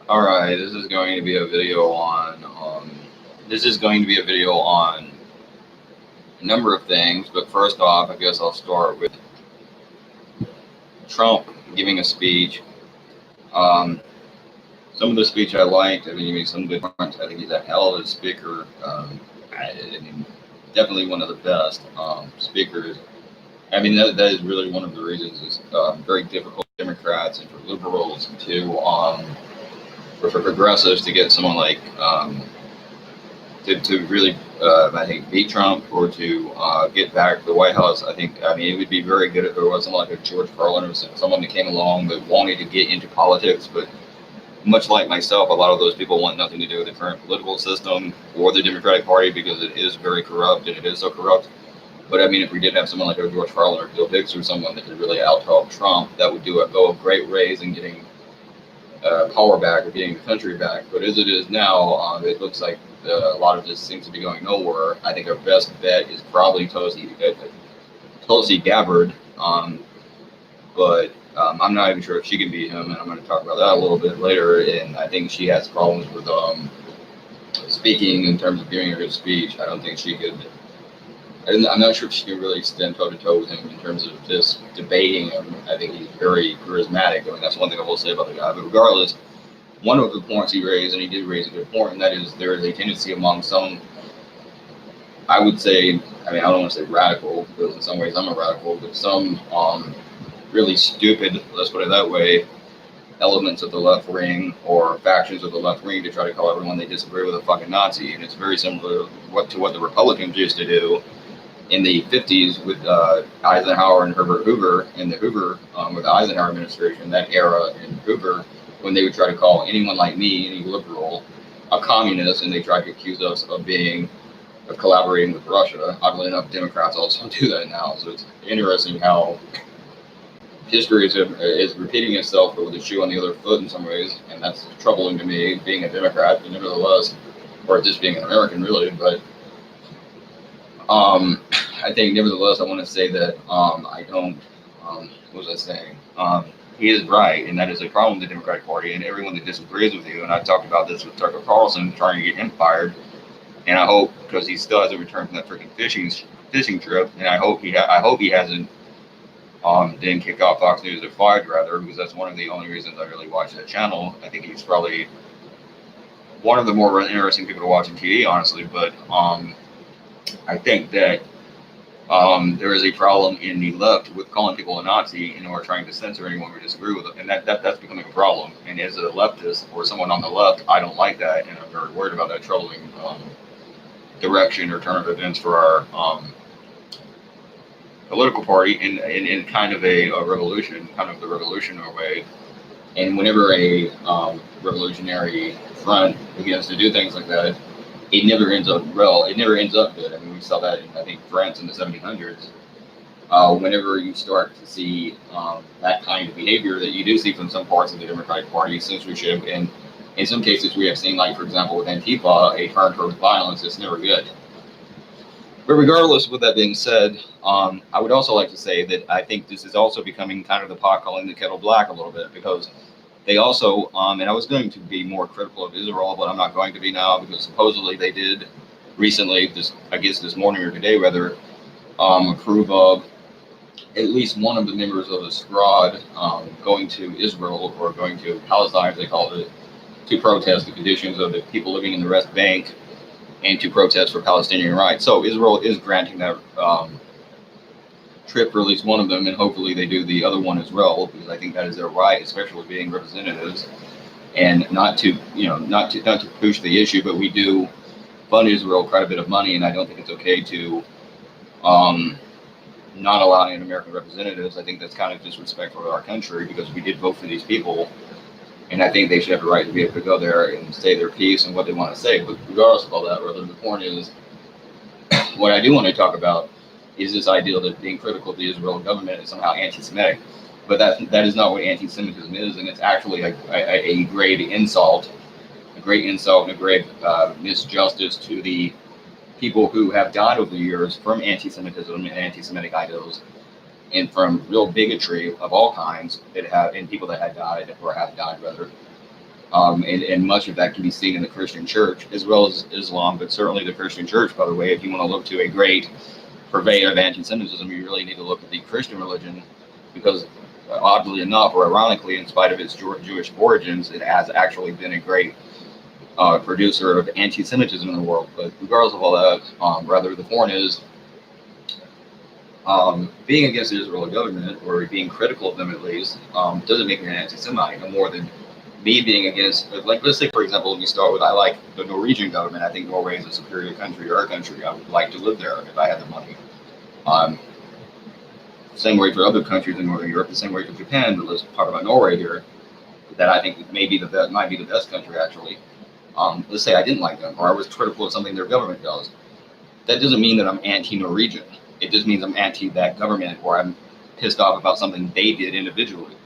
All right, this is going to be a video on a number of things, but first off, I guess I'll start with Trump giving a speech. Um, some of the speech I liked. I mean, he made some good points. I think he's a hell of a speaker. I mean, definitely one of the best speakers. I mean, that is really one of the reasons it's very difficult for Democrats and for liberals for progressives to get someone like to really, I think, beat Trump or to get back the White House. I mean, it would be very good if there was someone like a George Carlin or someone that came along that wanted to get into politics. But much like myself, a lot of those people want nothing to do with the current political system or the Democratic Party because it is very corrupt and it is so corrupt. But I mean, if we did have someone like a George Carlin or Bill Hicks or someone that could really out-talk Trump, that would go a great ways in getting power back or getting the country back. But as it is now, it looks like a lot of this seems to be going nowhere. I think our best bet is probably Tulsi Gabbard, but I'm not even sure if she can beat him, and I'm going to talk about that a little bit later. And I think she has problems with speaking in terms of giving a good speech. I don't think she could. I'm not sure if she can really stand toe to toe with him in terms of just debating him. I think he's very charismatic. I mean, that's one thing I will say about the guy. But regardless, one of the points he raised, and he did raise a good point, and that is there is a tendency among some, I would say, I mean, I don't want to say radical, because in some ways I'm a radical, but some really stupid, let's put it that way, elements of the left wing or factions of the left wing to try to call everyone they disagree with a fucking Nazi. And it's very similar to what the Republicans used to do in the 50s with Eisenhower and Herbert Hoover in the Hoover with the Eisenhower administration, that era in Hoover, when they would try to call anyone like me, any liberal, a communist, and they tried to accuse us of collaborating with Russia. Oddly enough, Democrats also do that now. So it's interesting how history is repeating itself, but with the shoe on the other foot in some ways, and that's troubling to me, being a Democrat, but nevertheless, or just being an American, really. But I think, nevertheless, I want to say that I don't. What was I saying? He is right, and that is a problem with the Democratic Party and everyone that disagrees with you. And I talked about this with Tucker Carlson, trying to get him fired. And I hope, because he still hasn't returned from that freaking fishing trip, and I hope he hasn't didn't kick off Fox News or fired rather, because that's one of the only reasons I really watch that channel. I think he's probably one of the more interesting people to watch on TV, honestly. But I think that there is a problem in the left with calling people a Nazi and or trying to censor anyone who disagree with it, and that's becoming a problem. And as a leftist or someone on the left, I don't like that, and I'm very worried about that troubling direction or turn of events for our political party in kind of a revolution, kind of the revolutionary way. And whenever a revolutionary front begins to do things like that, it never ends up well. It never ends up good. I mean, we saw that in, I think, France in the 1700s. Whenever you start to see that kind of behavior that you do see from some parts of the Democratic Party, censorship, and in some cases we have seen, like, for example, with Antifa, a turn towards violence, it's never good. But regardless, with that being said, I would also like to say that I think this is also becoming kind of the pot calling the kettle black a little bit, because they also, and I was going to be more critical of Israel, but I'm not going to be now, because supposedly they did recently, I guess this morning or today rather, approve of at least one of the members of the squad going to Israel, or going to Palestine, as they called it, to protest the conditions of the people living in the West Bank and to protest for Palestinian rights. So Israel is granting that trip for at least one of them, and hopefully they do the other one as well, because I think that is their right, especially being representatives, and not to push the issue, but we do fund Israel quite a bit of money, and I don't think it's okay to not allow any American representatives. I think that's kind of disrespectful to our country, because we did vote for these people, and I think they should have the right to be able to go there and say their piece and what they want to say. But regardless of all that, rather, the point is, what I do want to talk about is this idea that being critical of the Israeli government is somehow anti-Semitic. But that is not what anti-Semitism is, and it's actually a great insult, and a great misjustice to the people who have died over the years from anti-Semitism and anti-Semitic ideals, and from real bigotry of all kinds and people that had died, or have died rather, And much of that can be seen in the Christian church as well as Islam, but certainly the Christian church, by the way. If you want to look to a great purveyor of anti-Semitism, you really need to look at the Christian religion, because oddly enough, or ironically, in spite of its Jewish origins, it has actually been a great producer of anti-Semitism in the world. But regardless of all that, rather the point is, being against the Israeli government, or being critical of them at least, doesn't make me an anti-Semite no more than me being against, like, let's say, for example, let me start with, I like the Norwegian government. I think Norway is a superior country to our country. I would like to live there if I had the money. Same way for other countries in Northern Europe, the same way for Japan, but let's talk about Norway here, that I think might be the best country, actually. Let's say I didn't like them, or I was critical of something their government does. That doesn't mean that I'm anti-Norwegian. It just means I'm anti that government, or I'm pissed off about something they did individually.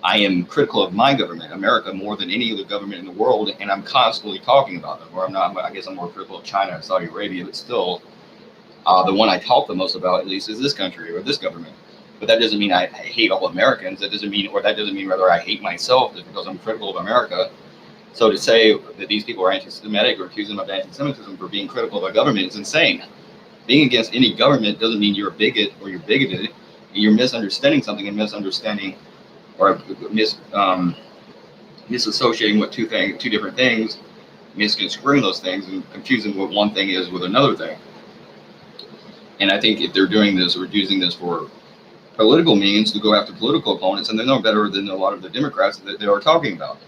I am critical of my government, America, more than any other government in the world, and I'm constantly talking about them. Or I'm not. I guess I'm more critical of China and Saudi Arabia, but still, the one I talk the most about, at least, is this country or this government. But that doesn't mean I hate all Americans. That doesn't mean rather I hate myself just because I'm critical of America. So to say that these people are anti-Semitic or accuse them of anti-Semitism for being critical of a government is insane. Being against any government doesn't mean you're a bigot or you're bigoted. You're misunderstanding something, and misunderstanding or misassociating with two different things, misconstruing those things, and confusing what one thing is with another thing. And I think if they're doing this or using this for political means to go after political opponents, and they're no better than a lot of the Democrats that they are talking about.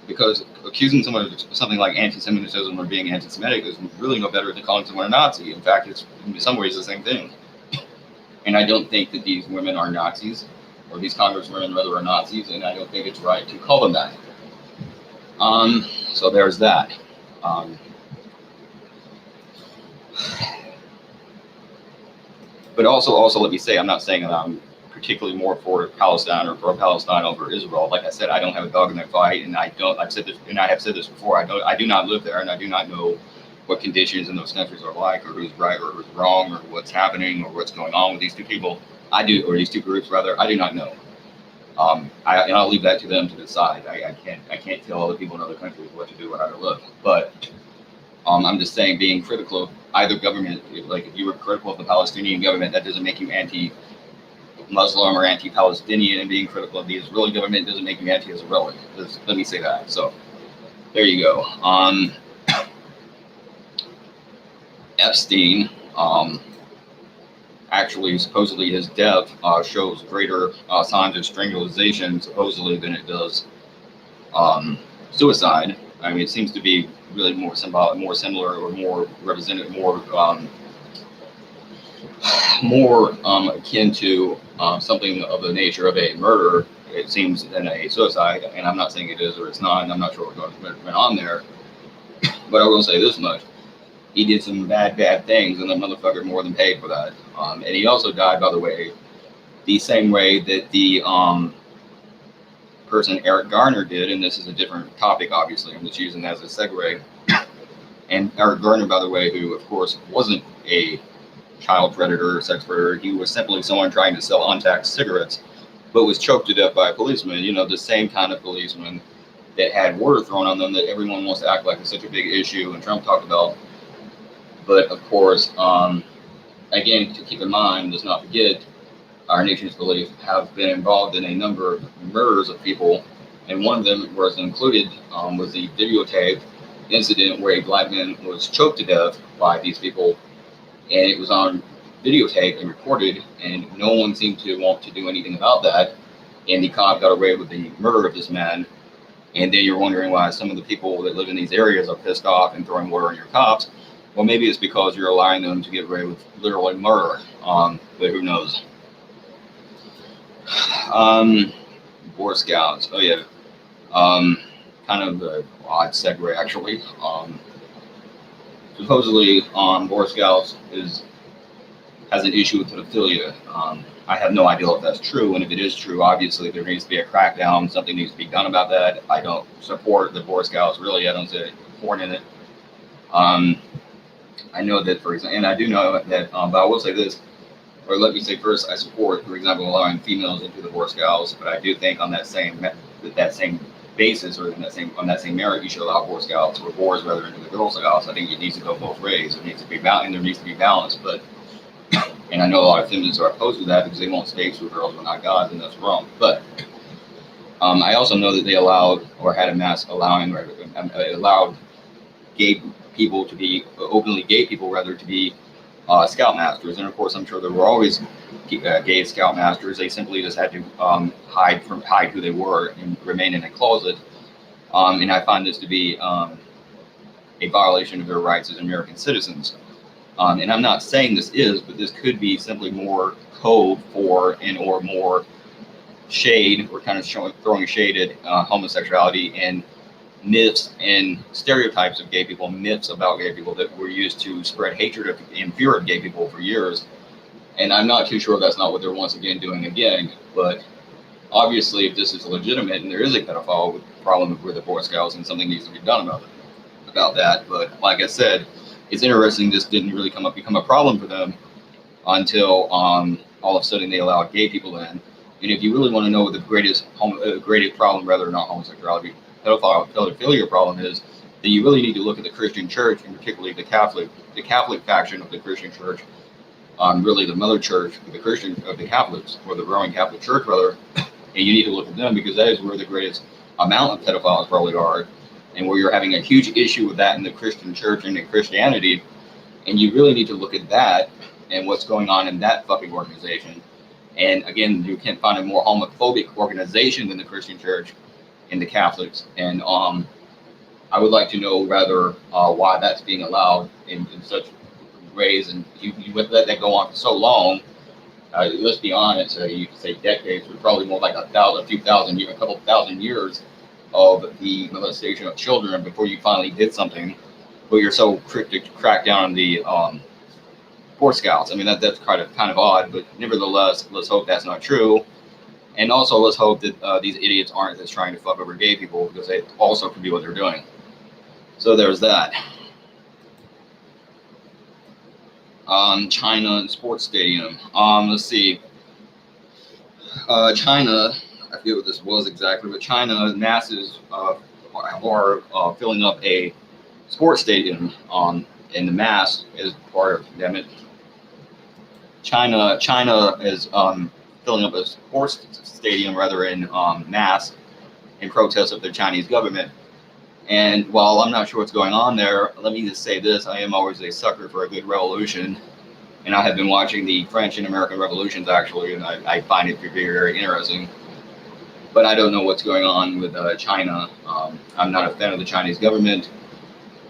Because accusing someone of something like anti-Semitism or being anti-Semitic is really no better than calling someone a Nazi. In fact, it's in some ways the same thing. And I don't think that these women are Nazis, or these congresswomen rather are Nazis, and I don't think it's right to call them that. So there's that. But also let me say, I'm not saying that I'm particularly more for Palestine or pro-Palestine over Israel. Like I said, I don't have a dog in that fight, and I've said this, and I have said this before. I do not live there, and I do not know what conditions in those countries are like, or who's right or who's wrong, or what's happening, or what's going on with these two people. Or these two groups rather. I do not know. And I'll leave that to them to decide. I can't tell other people in other countries what to do or how to live. But I'm just saying, being critical of either government, if you were critical of the Palestinian government, that doesn't make you anti-Muslim or anti-Palestinian, and being critical of the Israeli government doesn't make you anti-Israeli. Let me say that. So there you go. Epstein, actually, supposedly his death shows greater signs of strangulation, supposedly, than it does suicide. I mean, it seems to be really more similar, or more representative, more akin to something of the nature of a murder, it seems, than a suicide. And I'm not saying it is or it's not, and I'm not sure what went on there. But I will say this much. He did some bad things, and the motherfucker more than paid for that. And he also died, by the way, the same way that the person Eric Garner did, and this is a different topic, obviously, I'm just using that as a segue. And Eric Garner, by the way, who, of course, wasn't a child predator or sex predator, he was simply someone trying to sell untaxed cigarettes, but was choked to death by a policeman, the same kind of policeman that had water thrown on them that everyone wants to act like is such a big issue, and Trump talked about. But, of course, again, to keep in mind, let's not forget, our nation's police have been involved in a number of murders of people, and one of them was included was the videotape incident where a black man was choked to death by these people, and it was on videotape and recorded, and no one seemed to want to do anything about that, and the cop got away with the murder of this man. And then you're wondering why some of the people that live in these areas are pissed off and throwing water on your cops. Well, maybe it's because you're allowing them to get away with literally murder, but who knows? Boy Scouts. Oh yeah. Kind of an odd segue, actually. Supposedly, Boy Scouts has an issue with pedophilia. I have no idea if that's true, and if it is true, obviously there needs to be a crackdown. Something needs to be done about that. I don't support the Boy Scouts, really. I don't see point in it. I know that, for example, and I do know that, but I will say this, or let me say first, I support, for example, allowing females into the Boy Scouts, but I do think on that same basis or on that same merit, you should allow Boy Scouts or boys rather into the Girl Scouts. I think it needs to go both ways. It needs to be and there needs to be balance. But and I know a lot of feminists are opposed to that because they want space for girls but not guys, and that's wrong. But I also know that they allowed or had a mass allowing or allowed gay people to be openly gay people rather to be scoutmasters. And of course, I'm sure there were always gay scoutmasters. They simply just had to hide who they were and remain in a closet. And I find this to be a violation of their rights as American citizens. And I'm not saying this is, but this could be simply more code for or more shade or kind of throwing shade at homosexuality and myths and stereotypes of gay people, myths about gay people that were used to spread hatred and fear of gay people for years. And I'm not too sure that's not what they're once again doing again. But obviously, if this is legitimate and there is a pedophile problem with the Boy Scouts, and something needs to be done about that. But like I said, it's interesting. This didn't really become a problem for them until all of a sudden they allowed gay people in. And if you really want to know what the greatest problem, rather not homosexuality, pedophilia problem is, then you really need to look at the Christian Church, and particularly the Catholic faction of the Christian Church, really the mother church of the Catholics, or the growing Catholic Church rather. And you need to look at them because that is where the greatest amount of pedophiles probably are, and where you're having a huge issue with that in the Christian Church and in Christianity. And you really need to look at that and what's going on in that fucking organization. And again, you can't find a more homophobic organization than the Christian Church and the Catholics. And I would like to know rather why that's being allowed in such ways. And you let that go on for so long. Let's be honest, you could say decades, but probably more like a couple thousand years of the molestation of children before you finally did something. But you're so quick to crack down on the Boy Scouts. I mean, that's kind of odd, but nevertheless, let's hope that's not true. And also, let's hope that these idiots aren't just trying to fuck over gay people, because they also could be what they're doing. So there's that. China and sports stadium. Let's see. China, I forget what this was exactly, but China masses are filling up a sports stadium. And the mass is part of, damn it. China is filling up a sports stadium rather in mass in protest of the Chinese government. And while I'm not sure what's going on there, let me just say this: I am always a sucker for a good revolution, and I have been watching the French and American revolutions actually, and I find it very, very interesting. But I don't know what's going on with China. I'm not a fan of the Chinese government,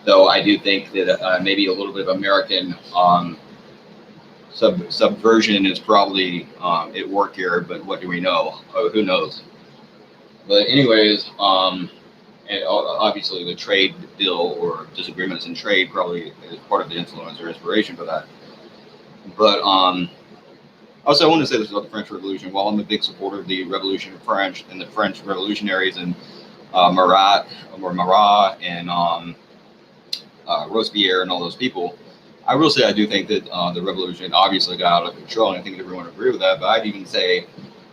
though I do think that maybe a little bit of American subversion is probably at work here, but what do we know? Who knows? But anyways, and obviously the trade bill or disagreements in trade probably is part of the influence or inspiration for that. But also I want to say this about the French Revolution. While I'm a big supporter of the Revolution of French and the French revolutionaries and Marat and Robespierre and all those people, I will say I do think that the revolution obviously got out of control, and I think everyone would agree with that. But I'd even say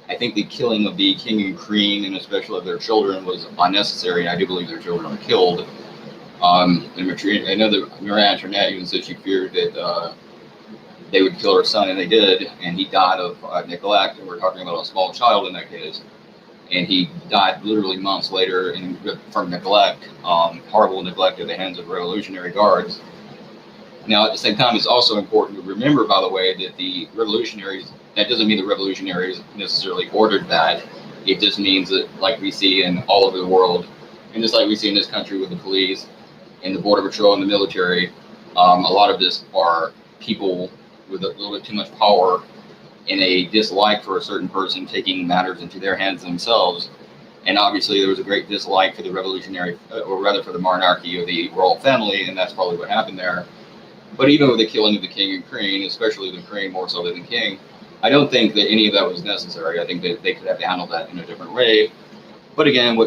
I think the killing of the king and queen, and especially of their children, was unnecessary. And I do believe their children were killed. And I know that Marie Antoinette even said she feared that they would kill her son, and they did. And he died of neglect. And we're talking about a small child in that case. And he died literally months later from neglect, horrible neglect at the hands of Revolutionary Guards. Now, at the same time, it's also important to remember, by the way, that the revolutionaries, that doesn't mean the revolutionaries necessarily ordered that. It just means that, like we see in all over the world, and just like we see in this country with the police and the border patrol and the military, a lot of this are people with a little bit too much power and a dislike for a certain person taking matters into their hands themselves. And obviously there was a great dislike for the revolutionary, or rather for the monarchy or the royal family, and that's probably what happened there. But even with the killing of the king and queen, especially the queen more so than the king, I don't think that any of that was necessary. I think that they could have handled that in a different way. But again, what